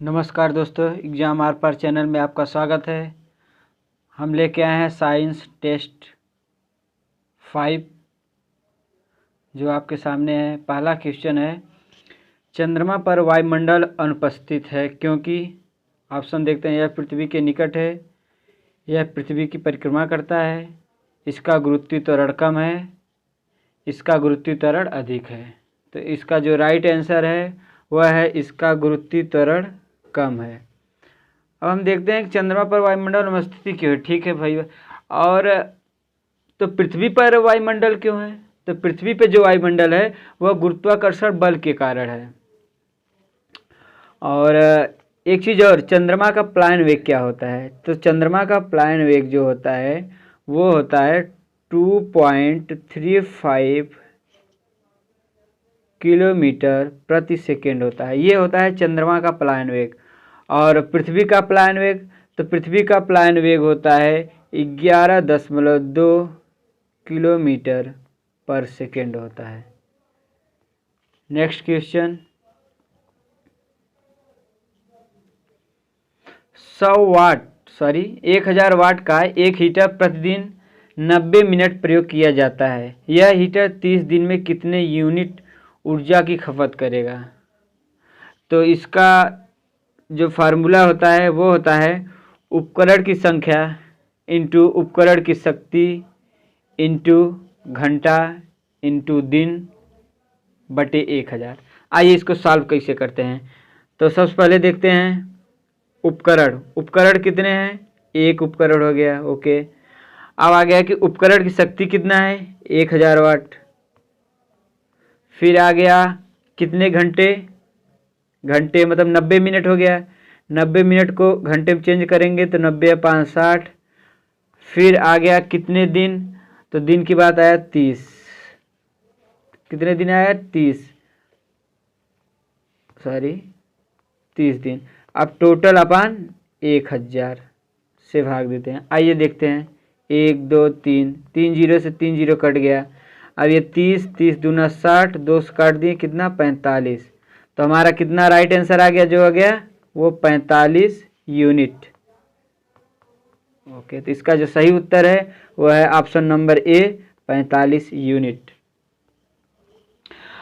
नमस्कार दोस्तों, exam are par channel में आपका स्वागत है। हम लेके आए हैं साइंस टेस्ट 5 जो आपके सामने है। पहला क्वेश्चन है, चंद्रमा पर वायुमंडल अनुपस्थित है क्योंकि ऑप्शन देखते हैं। यह पृथ्वी के निकट है, यह पृथ्वी की परिक्रमा करता है, इसका गुरुत्वीय त्वरण कम है, इसका गुरुत्वीय त्वरण अधिक है। तो इसका जो राइट आंसर है वह है इसका गुरुत्वीय त्वरण कम है। अब हम देखते हैं कि चंद्रमा पर वायुमंडल अनुपस्थिति क्यों है। ठीक है भाई, और तो पृथ्वी पर वायुमंडल क्यों है? तो पृथ्वी पर जो वायुमंडल है वह गुरुत्वाकर्षण बल के कारण है। और एक चीज़ और, चंद्रमा का प्लायन वेग क्या होता है? तो चंद्रमा का प्लायन वेग जो होता है वो होता है 2.35 किलोमीटर प्रति सेकेंड होता है। ये होता है चंद्रमा का प्लायन वेग। और पृथ्वी का प्लायन वेग, तो पृथ्वी का प्लायन वेग होता है 11.2 किलोमीटर पर सेकेंड होता है। नेक्स्ट क्वेश्चन, 1000 वाट का एक हीटर प्रतिदिन 90 मिनट प्रयोग किया जाता है। यह हीटर 30 दिन में कितने यूनिट ऊर्जा की खपत करेगा? तो इसका जो फार्मूला होता है वो होता है उपकरण की संख्या इंटू उपकरण की शक्ति इंटू घंटा इंटू दिन बटे 1000। आइए इसको सॉल्व कैसे करते हैं। तो सबसे पहले देखते हैं उपकरण कितने हैं? एक उपकरण हो गया। ओके, अब आ गया कि उपकरण की शक्ति कितना है? 1000 वाट। फिर आ गया कितने घंटे मतलब 90 मिनट हो गया। 90 मिनट को घंटे में चेंज करेंगे तो 90 5 60। फिर आ गया कितने दिन? तो दिन की बात आया 30। कितने दिन आया? 30 दिन। अब टोटल अपन 1000 से भाग देते हैं। आइए देखते हैं, 1 2 3 3 जीरो से 3 जीरो कट गया। अब ये 30 दूना 60, 2 से काट दिए, कितना? 45। तो हमारा कितना राइट आंसर आ गया? जो आ गया वो 45 यूनिट। ओके, तो इसका जो सही उत्तर है वो है ऑप्शन नंबर ए, 45 यूनिट।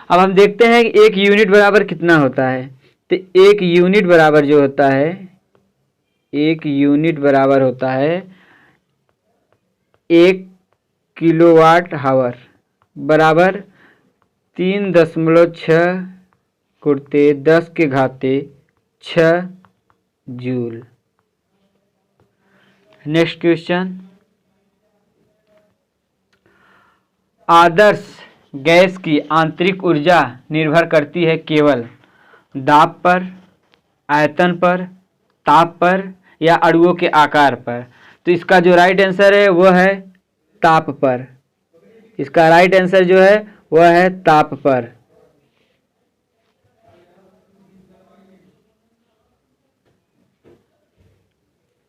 अब हम देखते हैं कि 1 यूनिट बराबर कितना होता है। तो 1 यूनिट बराबर जो होता है, 1 यूनिट बराबर होता है 1 किलोवाट हावर बराबर 3.6 गुणित 10 के घाते 6 जूल। नेक्स्ट क्वेश्चन, आदर्श गैस की आंतरिक ऊर्जा निर्भर करती है केवल दाब पर, आयतन पर, ताप पर या अणुओं के आकार पर। तो इसका जो राइट आंसर है वो है ताप पर। इसका राइट आंसर जो है वह है ताप पर।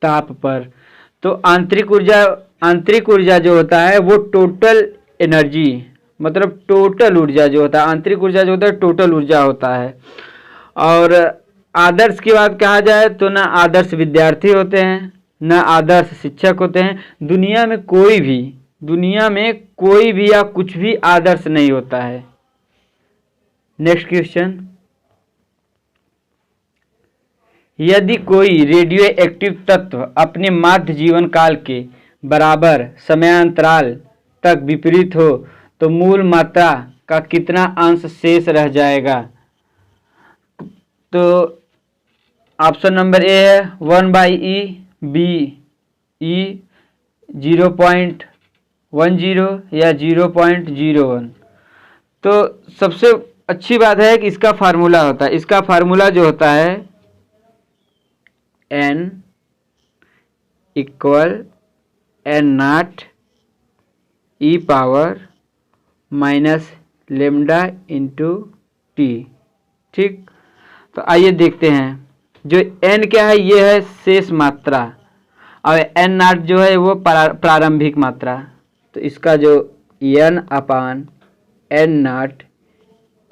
ताप पर। तो आंतरिक ऊर्जा जो होता है वो टोटल एनर्जी, मतलब टोटल ऊर्जा जो होता है, आंतरिक ऊर्जा जो होता है टोटल ऊर्जा होता है। और आदर्श की बात कहा जाए तो ना आदर्श विद्यार्थी होते हैं, ना आदर्श शिक्षक होते हैं। दुनिया में कोई भी या कुछ भी आदर्श नहीं होता है। नेक्स्ट क्वेश्चन, यदि कोई रेडियो एक्टिव तत्व अपने माध्य जीवन काल के बराबर समयांतराल तक विपरीत हो तो मूल मात्रा का कितना अंश शेष रह जाएगा? तो ऑप्शन नंबर ए है 1/e, बी ई 0.10 या 0.01। तो सबसे अच्छी बात है कि इसका फार्मूला होता है, इसका फार्मूला जो होता है n equal n0 e power minus lambda into T. ठीक, तो आइए देखते हैं। जो n क्या है? ये है शेष मात्रा, और n0 जो है वो प्रारंभिक मात्रा। तो इसका जो n/n0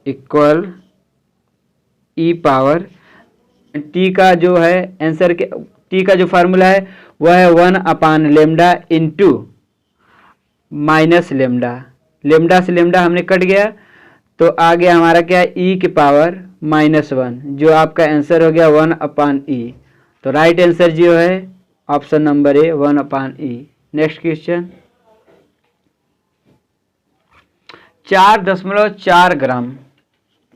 equal e power T का जो है आंसर के टी का जो फार्मूला है वह है 1/λ इंटू माइनस लेमडा। लेमडा से लेमडा हमने कट गया तो आ गया हमारा क्या है ई के पावर -1, जो आपका आंसर हो गया 1/e। तो राइट आंसर जो है option number A 1/e। Next question 4.4 gram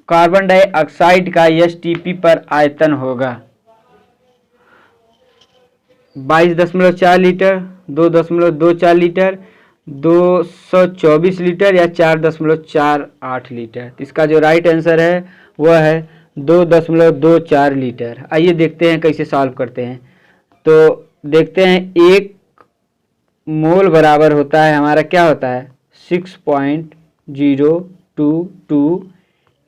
carbon dioxide का एसटीपी पर आयतन होगा 22.4 लीटर, 2.24 लीटर, 224 लीटर या 4.48 लीटर। इसका जो राइट आंसर है वह है 2.24 लीटर। आइए देखते हैं कैसे सॉल्व करते हैं। तो देखते हैं 1 मोल बराबर होता है हमारा क्या होता है 6.022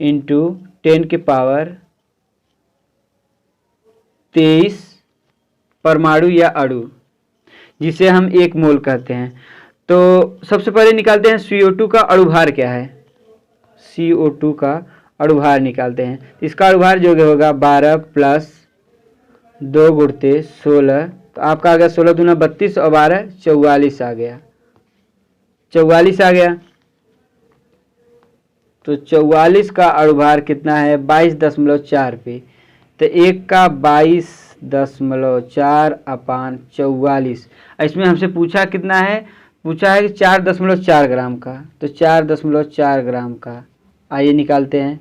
इंटू 10 के पावर 23 परमाणु या अणु, जिसे हम 1 मोल कहते हैं। तो सबसे पहले निकालते हैं CO2 का अणुभार क्या है। CO2 का अणुभार निकालते हैं। इसका अणुभार जो होगा 12 + 2 × 16, तो आपका आ गया 16 दूना 32 और 12 44 आ गया। 44 आ गया। तो 44 का अणुभार कितना है 22.4 पे। तो 1 का 22.4/44। इसमें हमसे पूछा कितना है, पूछा है कि 4.4 ग्राम का। तो 4.4 ग्राम का आइए निकालते हैं।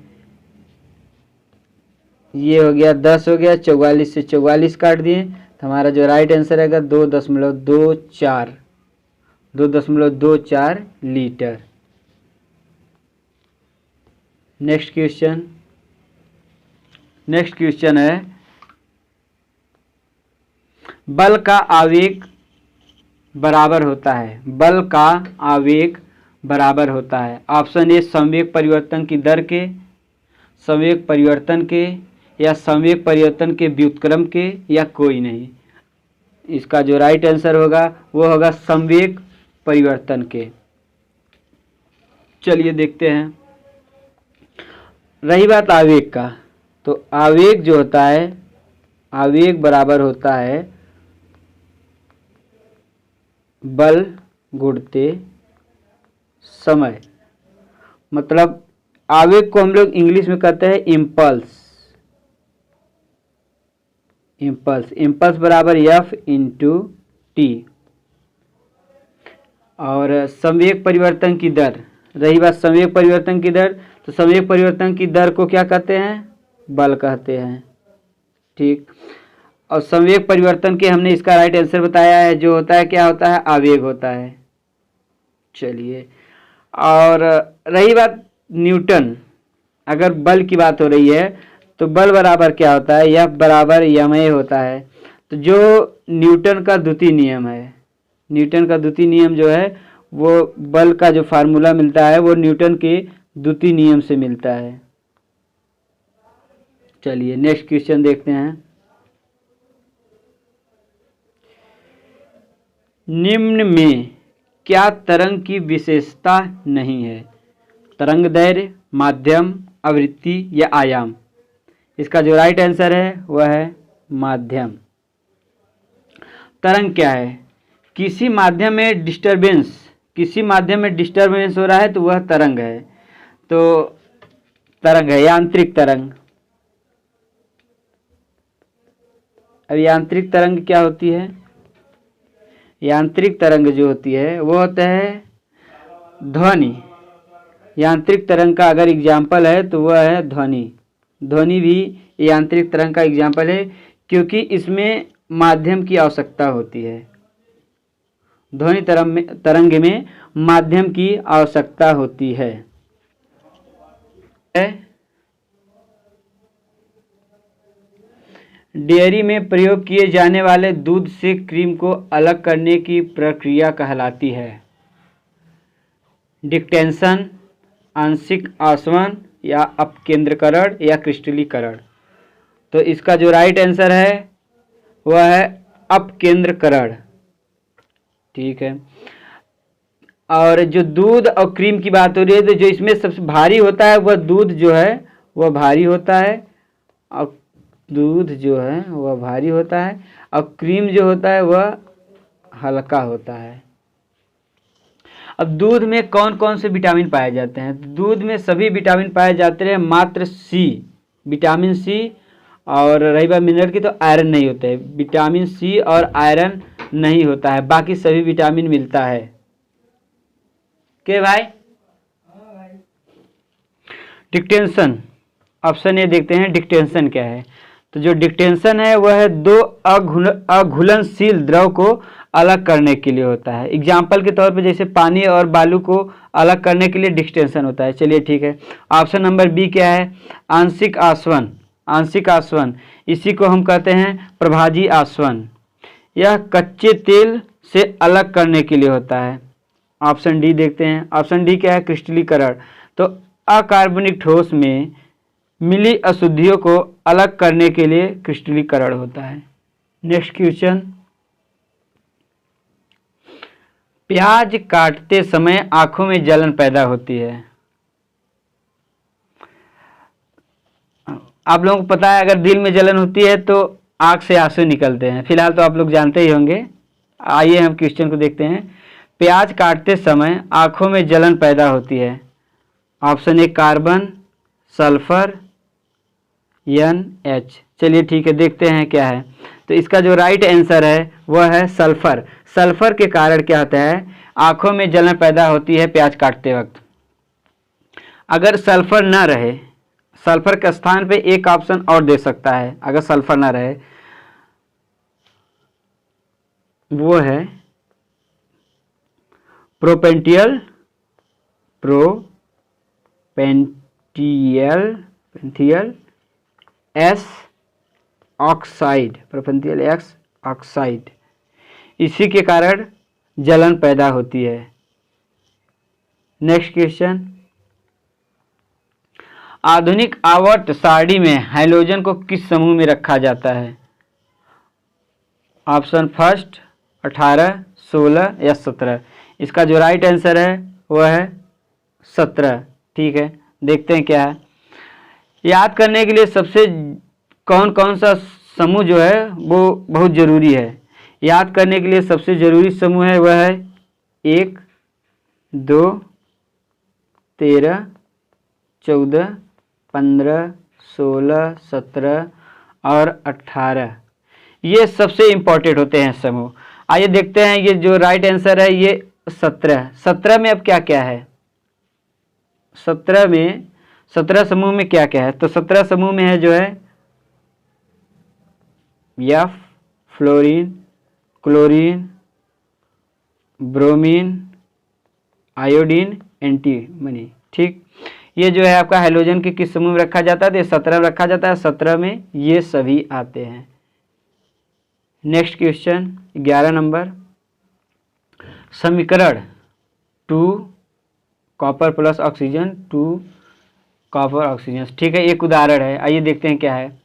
ये हो गया 10 हो गया, 44 से 44 काट दिए तो हमारा जो राइट आंसर आएगा 2.24 लीटर। नेक्स्ट क्वेश्चन है बल का आवेग बराबर होता है। बल का आवेग बराबर होता है ऑप्शन ए संवेग परिवर्तन की दर के, संवेग परिवर्तन के, या संवेग परिवर्तन के व्युत्क्रम के, या कोई नहीं। इसका जो राइट आंसर होगा वो होगा संवेग परिवर्तन के। चलिए देखते हैं। रही बात आवेग का, तो आवेग जो होता है, आवेग बराबर होता है बल गुणते समय। मतलब आवेग को हम लोग इंग्लिश में कहते हैं इम्पल्स। इम्पल्स बराबर F × T। और संवेग परिवर्तन की दर, रही बात संवेग परिवर्तन की दर, तो संवेग परिवर्तन की दर को क्या कहते हैं, बल कहते हैं। ठीक। और संवेग परिवर्तन के हमने इसका राइट आंसर बताया है, जो होता है क्या होता है, आवेग होता है। चलिए, और रही बात न्यूटन, अगर बल की बात हो रही है तो बल बराबर क्या होता है, F बराबर ma होता है। तो जो न्यूटन का द्वितीय नियम है, न्यूटन का द्वितीय नियम जो है वो बल का जो फार्मूला मिलता है वो न्यूटन के द्वितीय नियम से मिलता है। चलिए नेक्स्ट क्वेश्चन देखते हैं। निम्न में क्या तरंग की विशेषता नहीं है, तरंग दैर्घ्य, माध्यम, आवृत्ति या आयाम। इसका जो राइट आंसर है वह है माध्यम। तरंग क्या है, किसी माध्यम में डिस्टरबेंस हो रहा है तो वह तरंग है। तो तरंग है यांत्रिक तरंग। अब यांत्रिक तरंग क्या होती है, यांत्रिक तरंग जो होती है वो होता है ध्वनि। यांत्रिक तरंग का अगर एग्जाम्पल है तो वह है ध्वनि। ध्वनि भी यांत्रिक तरंग का एग्जाम्पल है, क्योंकि इसमें माध्यम की आवश्यकता होती है। ध्वनि तरंग में माध्यम की आवश्यकता होती है। डेयरी में प्रयोग किए जाने वाले दूध से क्रीम को अलग करने की प्रक्रिया कहलाती है डिक्टेंशन, आंशिक आसवन, या अपकेंद्रकरण, या क्रिस्टलीकरण। तो इसका जो राइट आंसर है वह है अपकेंद्रकरण। ठीक है। और जो दूध और क्रीम की बात हो रही है, तो जो इसमें सबसे भारी होता है वह दूध जो है वह भारी होता है, और दूध जो है वह भारी होता है और क्रीम जो होता है वह हल्का होता है। अब दूध में कौन कौन से विटामिन पाए जाते हैं? दूध में सभी विटामिन पाए जाते हैं, मात्र सी, विटामिन सी, और रही बात मिनरल की तो आयरन नहीं होता है। विटामिन सी और आयरन नहीं होता है, बाकी सभी विटामिन मिलता है। के भाई? डिक्टेंशन, ऑप्शन ए देखते हैं डिक्टेंशन क्या है। तो जो डिक्टेंशन है वह है दो अघुलनशील द्रव को अलग करने के लिए होता है। एग्जाम्पल के तौर पे जैसे पानी और बालू को अलग करने के लिए डिक्टेंशन होता है। चलिए ठीक है, ऑप्शन नंबर बी क्या है? आंशिक आसवन। आंशिक आसवन, इसी को हम कहते हैं प्रभाजी आसवन। यह कच्चे तेल से अलग करने के लिए होता है। ऑप्शन डी देखते हैं। ऑप्शन डी क्या है? क्रिस्टलीकरण। तो अकार्बनिक ठोस में मिली अशुद्धियों को अलग करने के लिए क्रिस्टलीकरण होता है। नेक्स्ट क्वेश्चन, प्याज काटते समय आंखों में जलन पैदा होती है। आप लोगों को पता है अगर दिल में जलन होती है तो आंख से आंसू निकलते हैं, फिलहाल तो आप लोग जानते ही होंगे। आइए हम क्वेश्चन को देखते हैं। प्याज काटते समय आंखों में जलन पैदा होती है। Option A carbon, sulphur, NH। चलिए ठीक है, देखते हैं क्या है। तो इसका जो राइट आंसर है वह है सल्फर। सल्फर के कारण क्या होता है? आंखों में जलन पैदा होती है प्याज काटते वक्त। अगर सल्फर ना रहे, सल्फर के स्थान पे एक ऑप्शन और दे सकता है अगर सल्फर ना रहे, वो है प्रोपेंटियल एस ऑक्साइड, प्रोपेंटियल एक्स ऑक्साइड, इसी के कारण जलन पैदा होती है। नेक्स्ट क्वेश्चन, आधुनिक आवर्त सारणी में हाइड्रोजन को किस समूह में रखा जाता है? ऑप्शन फर्स्ट 18, 16 या 17। इसका जो राइट आंसर है वह है 17। ठीक है, देखते हैं क्या है। याद करने के लिए सबसे कौन कौन सा समूह जो है वो बहुत ज़रूरी है। याद करने के लिए सबसे ज़रूरी समूह है वह है 1, 2, 13, 14, 15, 16, 17 और 18। ये सबसे इम्पोर्टेंट होते हैं समूह। आइए देखते हैं, ये जो राइट आंसर है ये 17। 17 में अब क्या क्या है? 17 समूह में क्या क्या है? तो 17 समूह में है जो है F, fluorine, chlorine, bromine, iodine, antimony. ठीक, ये जो है आपका हाइड्रोजन के किस समूह में रखा जाता है? तो 17 में रखा जाता है। 17 में ये सभी आते हैं। नेक्स्ट क्वेश्चन 11 नंबर, समीकरण 2 copper plus oxygen 2 copper oxygen. ठीक है, एक उदाहरण है, आइए देखते हैं क्या है।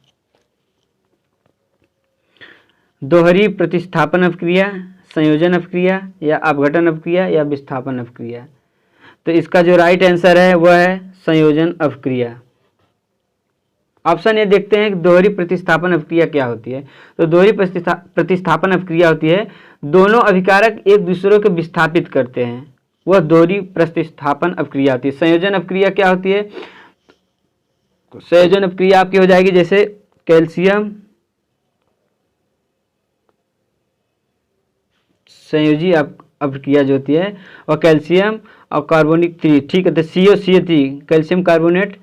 दोहरी प्रतिस्थापन अपक्रिया, संयोजन अपक्रिया या अपघटन अपक्रिया या विस्थापन अपक्रिया। तो इसका जो राइट आंसर है वह है संयोजन अपक्रिया। ऑप्शन ए देखते हैं कि दोहरी प्रतिस्थापन अपक्रिया क्या होती है। तो दोहरी प्रतिस्थापन अपक्रिया होती है दोनों अभिकारक एक दूसरे को विस्थापित करते हैं, वह दोहरी प्रतिस्थापन अपक्रिया होती है। संयोजन अपक्रिया क्या होती है? तो संयोजन अपक्रिया आपकी हो जाएगी जैसे कैल्शियम, संयोजी अपक्रिया जो होती है वह कैल्शियम और कार्बोनिक 3। ठीक है, तो CO3 calcium carbonate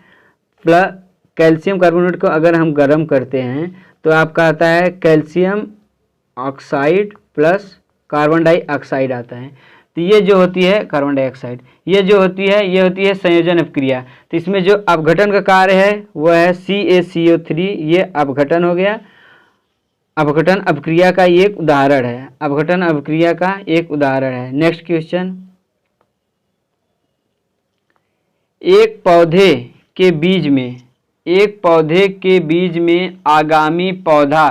plus calcium carbonate को अगर हम गर्म करते हैं तो आपका आता है calcium oxide plus carbon dioxide आता है। तो ये जो होती है कार्बन डाइऑक्साइड, ये जो होती है ये होती है संयोजन अपक्रिया। तो इसमें जो अपघटन का कार्य है वह है CaCO3, ये अपघटन हो गया। अपघटन अपक्रिया का एक उदाहरण है, अपघटन अपक्रिया का एक उदाहरण है। नेक्स्ट क्वेश्चन, एक पौधे के बीज में आगामी पौधा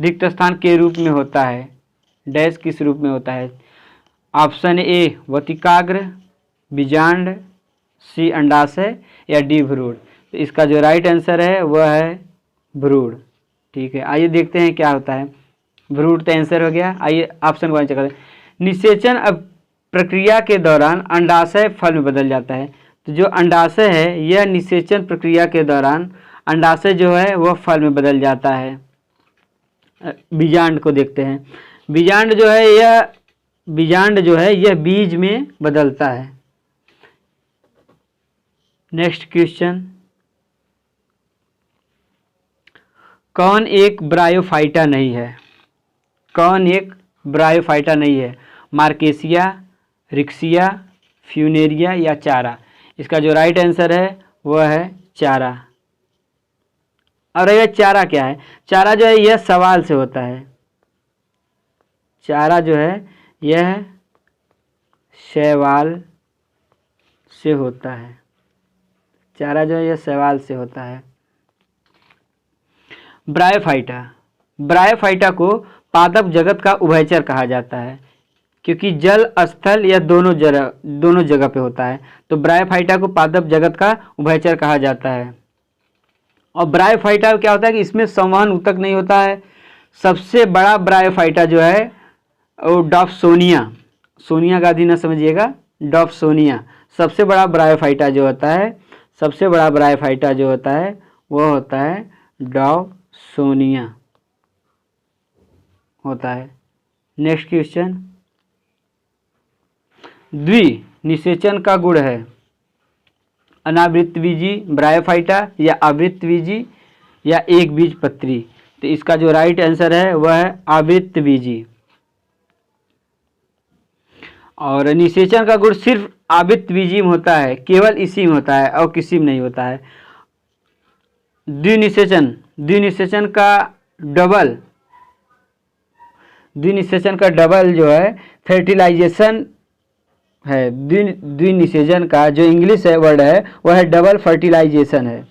रिक्त स्थान के रूप में होता है, डैश किस रूप में होता है? ऑप्शन ए वतिकाग्र, बीजांड, C अंडाशय या D भ्रूण। तो इसका जो राइट आंसर है वह है भ्रूण। ठीक है, आइए देखते हैं क्या होता है। भ्रूण तो आंसर हो गया। आइए ऑप्शन को चेक करें। निषेचन अब प्रक्रिया के दौरान अंडाशय फल में बदल जाता है। तो जो अंडाशय है यह निषेचन प्रक्रिया के दौरान अंडाशय जो है वह फल में बदल जाता है। बीजांड को देखते हैं। बीजांड जो है यह बीज में बदलता है। नेक्स्ट क्वेश्चन, कौन एक ब्रायोफाइटा नहीं है? कौन एक ब्रायोफाइटा नहीं है? मार्केसिया, रिक्सिया, फ्यूनेरिया या चारा? इसका जो राइट आंसर है वह है चारा। और यह चारा क्या है? चारा जो है यह सवाल से होता है। चारा जो है यह शैवाल से होता है। चारा जो है यह शैवाल से होता है। ब्रायोफाइटा को पादप जगत का उभयचर कहा जाता है क्योंकि जल स्थल या दोनों जगह पे होता है। तो ब्रायोफाइटा को पादप जगत का उभयचर कहा जाता है। और ब्रायोफाइटा क्या होता है कि इसमें संवहन ऊतक नहीं होता है। सबसे बड़ा ब्रायोफाइटा जो है वो डॉप्सोनिया, सोनिया गांधी ना समझिएगा, डॉप्सोनिया सबसे बड़ा ब्रायोफाइटा जो होता है, सबसे बड़ा ब्रायोफाइटा जो होता है वो होता है डॉप्सोनिया होता है। नेक्स्ट क्वेश्चन, द्विनिषेचन का गुण है अनावृतबीजी ब्रायोफाइटा या आवृतबीजी या एक बीज पत्री? तो इसका जो राइट आंसर है वह है आवृतबीजी। और निषेचन का गुण सिर्फ आवृतबीजी में होता है, केवल इसी में होता है और किसी में नहीं होता है। द्विनिषेचन का डबल जो है फर्टिलाइजेशन है। द्विनिषेचन का जो इंग्लिश है वर्ड है वह है डबल फर्टिलाइजेशन है।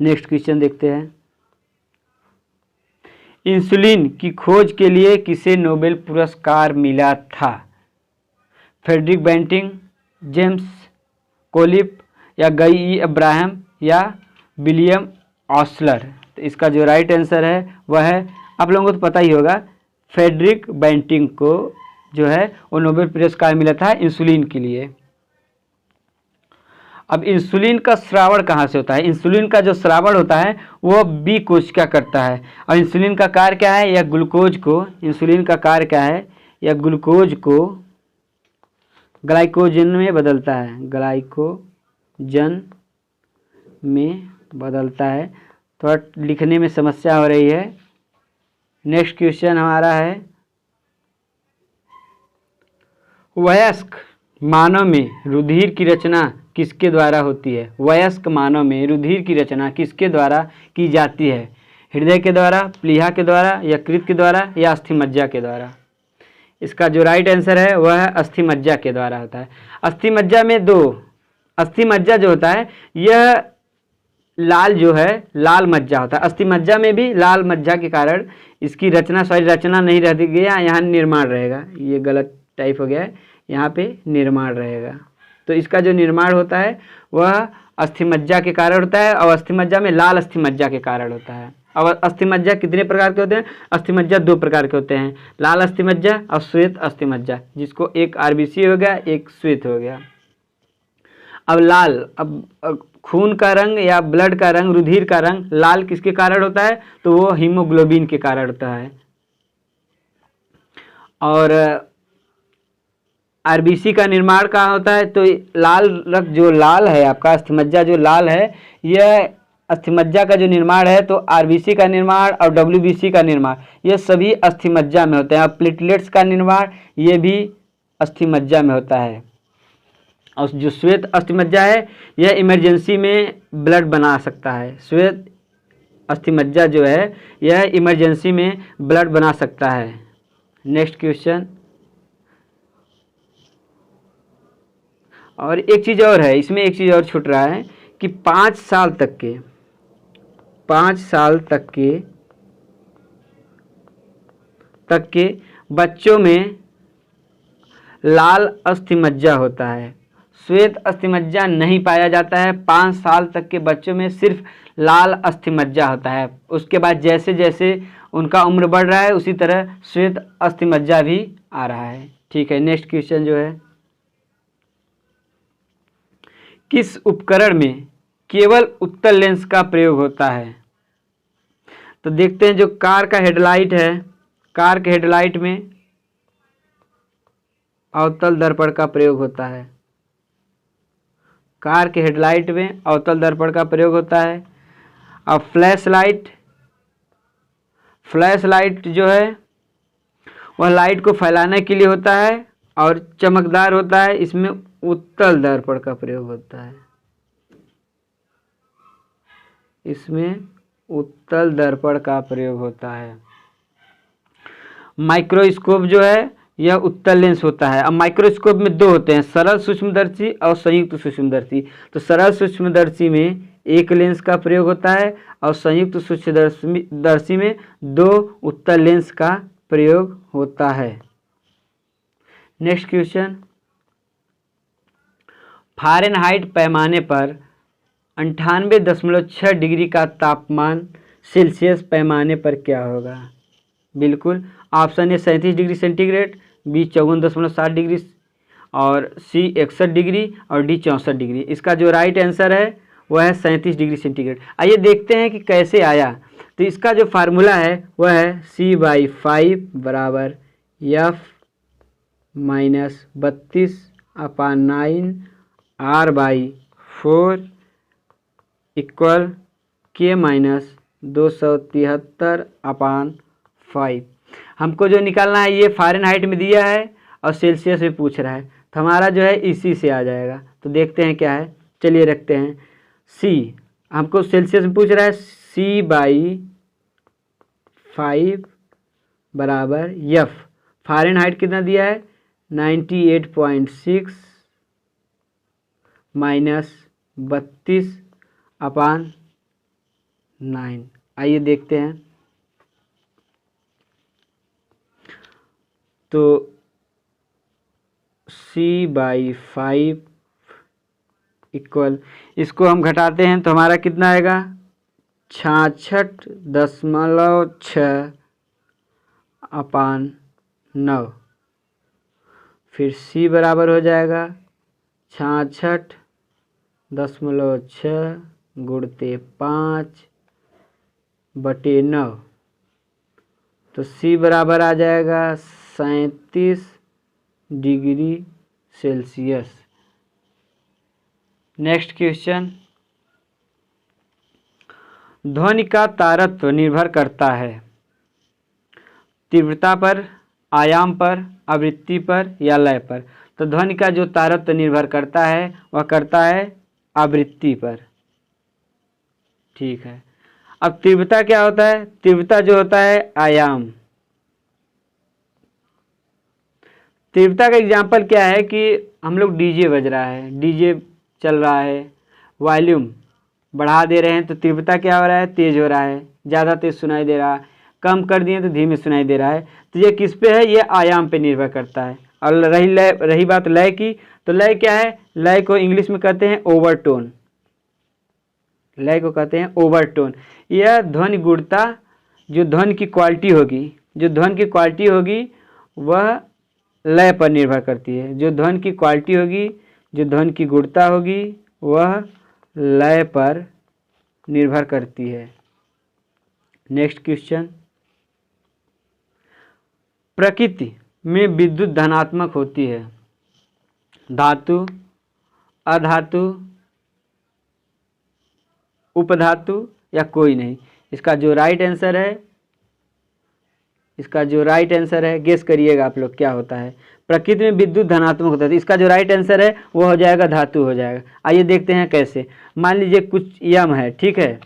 नेक्स्ट क्वेश्चन देखते हैं। इंसुलिन की खोज के लिए किसे नोबेल पुरस्कार मिला था? फ्रेडरिक बेंटिंग, जेम्स कोलिप या गई ई अब्राहम या विलियम ऑसलर? तो इसका जो राइट आंसर है वह है, आप लोगों को तो पता ही होगा, फ्रेडरिक बेंटिंग को जो है वो नोबेल पुरस्कार मिला था इंसुलिन के लिए। अब इंसुलिन का स्रावण कहाँ से होता है? इंसुलिन का जो स्रावण होता है वो बी कोशिका करता है। और इंसुलिन का कार्य क्या है? यह ग्लूकोज को, इंसुलिन का कार्य क्या है? यह ग्लूकोज को ग्लाइकोजन में बदलता है, ग्लाइकोजन में बदलता है। थोड़ा लिखने में समस्या हो रही है। नेक्स्ट क्वेश्चन हमारा है, वयस्क मानव में रुधिर की रचना किसके द्वारा होती है? वयस्क मानव में रुधिर की रचना किसके द्वारा की जाती है? हृदय के द्वारा, प्लीहा के द्वारा, यकृत के द्वारा या अस्थिमज्जा के द्वारा? इसका जो राइट आंसर है वह है अस्थिमज्जा के द्वारा होता है। अस्थिमज्जा में अस्थिमज्जा जो होता है यह लाल जो है लाल मज्जा होता है। अस्थिमज्जा में भी लाल मज्जा के कारण इसकी रचना, सॉरी रचना नहीं रह गया, यहाँ निर्माण रहेगा। ये गलत टाइप हो गया है, यहाँ पे निर्माण रहेगा। तो इसका जो निर्माण होता है वह अस्थिमज्जा के कारण होता है और अस्थिमज्जा में लाल अस्थिमज्जा के कारण होता है। और अस्थिमज्जा कितने प्रकार के होते हैं? अस्थिमज्जा 2 प्रकार के होते हैं, लाल अस्थिमज्जा और श्वेत अस्थिमज्जा, जिसको एक आरबीसी हो गया, एक श्वेत हो गया। अब खून का रंग या ब्लड का रंग, रुधिर का रंग लाल किसके कारण होता है? तो वो हीमोग्लोबिन के कारण होता है। और आरबीसी का निर्माण कहाँ होता है? तो लाल रक्त जो लाल है आपका अस्थिमज्जा जो लाल है, यह अस्थिमज्जा का जो निर्माण है तो आरबीसी का निर्माण और डब्ल्यूबीसी का निर्माण ये सभी अस्थिमज्जा में होते हैं। और प्लेटलेट्स का निर्माण ये भी अस्थिमज्जा में होता है। और जो श्वेत अस्थिमज्जा है यह इमरजेंसी में ब्लड बना सकता है। श्वेत अस्थिमज्जा जो है यह इमरजेंसी में ब्लड बना सकता है। नेक्स्ट क्वेश्चन, और एक चीज़ और है, इसमें एक चीज़ और छूट रहा है कि 5 साल तक के बच्चों में लाल अस्थिमज्जा होता है। श्वेत अस्थिमज्जा नहीं पाया जाता है। 5 साल तक के बच्चों में सिर्फ लाल अस्थिमज्जा होता है। उसके बाद जैसे जैसे उनका उम्र बढ़ रहा है उसी तरह श्वेत अस्थिमज्जा भी आ रहा है। ठीक है, नेक्स्ट क्वेश्चन जो है, किस उपकरण में केवल उत्तल लेंस का प्रयोग होता है? तो देखते हैं, जो कार का हेडलाइट है, कार के हेडलाइट में अवतल दर्पण का प्रयोग होता है। कार के हेडलाइट में अवतल दर्पण का प्रयोग होता है। अब फ्लैश लाइट जो है वह लाइट को फैलाने के लिए होता है और चमकदार होता है। इसमें उत्तल दर्पण का प्रयोग होता है। इसमें उत्तल दर्पण का प्रयोग होता है। माइक्रोस्कोप जो है यह उत्तल लेंस होता है। अब माइक्रोस्कोप में दो होते हैं, सरल सूक्ष्मदर्शी और संयुक्त सूक्ष्मदर्शी। तो सरल सूक्ष्मदर्शी में एक लेंस का प्रयोग होता है और संयुक्त सूक्ष्मदर्शी में 2 उत्तल लेंस का प्रयोग होता है। नेक्स्ट क्वेश्चन, फ़ारेनहाइट पैमाने पर 98.6 डिग्री का तापमान सेल्सियस पैमाने पर क्या होगा? बिल्कुल, option A 37 degree centigrade, B 54.7 degree और सी 61 डिग्री और डी 64 डिग्री। इसका जो राइट आंसर है वह है 37 डिग्री सेंटीग्रेड। आइए देखते हैं कि कैसे आया। तो इसका जो फार्मूला है वह है C/5 बराबर F minus 32/9 R/4 equal K minus 273/5। हमको जो निकालना है ये फ़ारेनहाइट में दिया है और सेल्सियस में पूछ रहा है, तो हमारा जो है इसी से आ जाएगा। तो देखते हैं क्या है, चलिए रखते हैं C। हमको सेल्सियस में पूछ रहा है, C/5 बराबर F। फ़ारेनहाइट कितना दिया है 98.6 माइनस 32/9। आइए देखते हैं। तो C/5 इक्वल, इसको हम घटाते हैं तो हमारा कितना आएगा 66.6/9। फिर C बराबर हो जाएगा 66.6 गुणते 5/9। तो C बराबर आ जाएगा 37 डिग्री सेल्सियस। नेक्स्ट क्वेश्चन, ध्वनि का तारतम्य निर्भर करता है तीव्रता पर, आयाम पर, आवृत्ति पर या लय पर? तो ध्वनि का जो तारतम्य निर्भर करता है वह करता है आवृत्ति पर। ठीक है, अब तीव्रता क्या होता है? तीव्रता जो होता है आयाम। तीव्रता का एग्जाम्पल क्या है कि हम लोग डीजे बज रहा है, डीजे चल रहा है, वॉल्यूम बढ़ा दे रहे हैं तो तीव्रता क्या हो रहा है, तेज हो रहा है, ज़्यादा तेज सुनाई दे रहा है, कम कर दिए तो धीमे सुनाई दे रहा है। तो ये किस पे है, ये आयाम पे निर्भर करता है। और रही बात लय की, तो लय क्या है, लय को इंग्लिश में कहते हैं ओवरटोन। लय को कहते हैं ओवरटोन। यह ध्वनि गुणता, जो ध्वनि की क्वालिटी होगी, वह लय पर निर्भर करती है। जो ध्वनि की क्वालिटी होगी, जो ध्वनि की गुणता होगी, वह लय पर निर्भर करती है। नेक्स्ट क्वेश्चन, प्रकृति में विद्युत धनात्मक होती है, धातु, अधातु, उपधातु या कोई नहीं? इसका जो राइट आंसर है, गेस करिएगा आप लोग क्या होता है। प्रकृति में विद्युत धनात्मक होता है, इसका जो राइट आंसर है वो हो जाएगा धातु हो जाएगा। आइए देखते हैं कैसे। मान लीजिए कुछ यम है, ठीक है,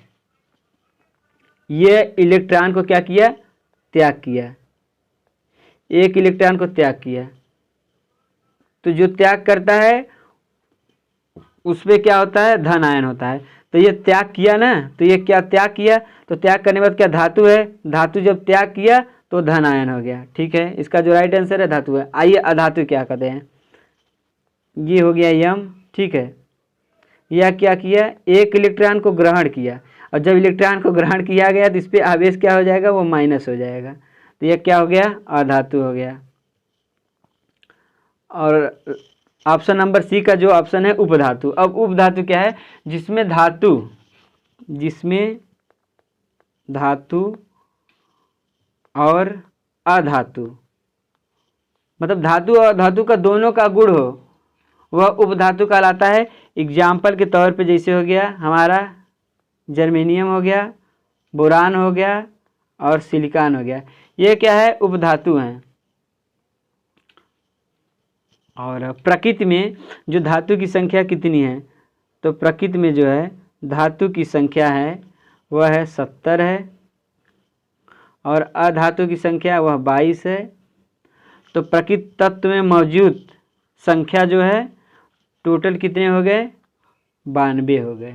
ये इलेक्ट्रॉन को क्या किया, त्याग किया, एक इलेक्ट्रॉन को त्याग किया। तो जो त्याग करता है उसमें क्या होता है, धन आयन होता है। तो ये त्याग किया ना, तो ये क्या त्याग किया, तो त्याग करने के बाद क्या धातु है, धातु जब त्याग किया तो धन आयन हो गया। ठीक है, इसका जो राइट आंसर है धातु है। आइए अधातु क्या कहते हैं, ये हो गया यम, ठीक है। यह क्या किया, एक इलेक्ट्रॉन को ग्रहण किया, और जब इलेक्ट्रॉन को ग्रहण किया गया तो इस पर आवेश क्या हो जाएगा, वो माइनस हो जाएगा। तो यह क्या हो गया, अधातु हो गया। और ऑप्शन नंबर सी का जो ऑप्शन है उपधातु। अब उपधातु क्या है, जिसमें धातु और अधातु, मतलब धातु और धातु का दोनों का गुण हो, वह उपधातु कहलाता है। एग्जाम्पल के तौर पे जैसे हो गया हमारा जर्मेनियम हो गया, बोरान हो गया और सिलिकॉन हो गया, ये क्या है, उपधातु हैं। और प्रकृति में जो धातु की संख्या कितनी है, तो प्रकृति में जो है धातु की संख्या है वह है 70 है, और अधातु की संख्या वह 22 है। तो प्रकृति तत्व में मौजूद संख्या जो है टोटल कितने हो गए, 92 हो गए।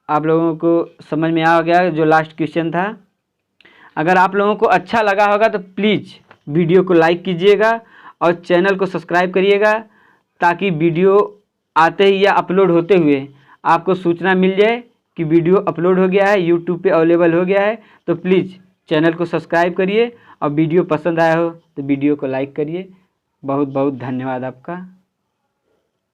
आप लोगों को समझ में आ गया जो लास्ट क्वेश्चन था। अगर आप लोगों को अच्छा लगा होगा तो प्लीज़ वीडियो को लाइक कीजिएगा और चैनल को सब्सक्राइब करिएगा, ताकि वीडियो आते ही या अपलोड होते हुए आपको सूचना मिल जाए कि वीडियो अपलोड हो गया है, यूट्यूब पे अवेलेबल हो गया है। तो प्लीज़ चैनल को सब्सक्राइब करिए, और वीडियो पसंद आया हो तो वीडियो को लाइक करिए। बहुत बहुत धन्यवाद आपका।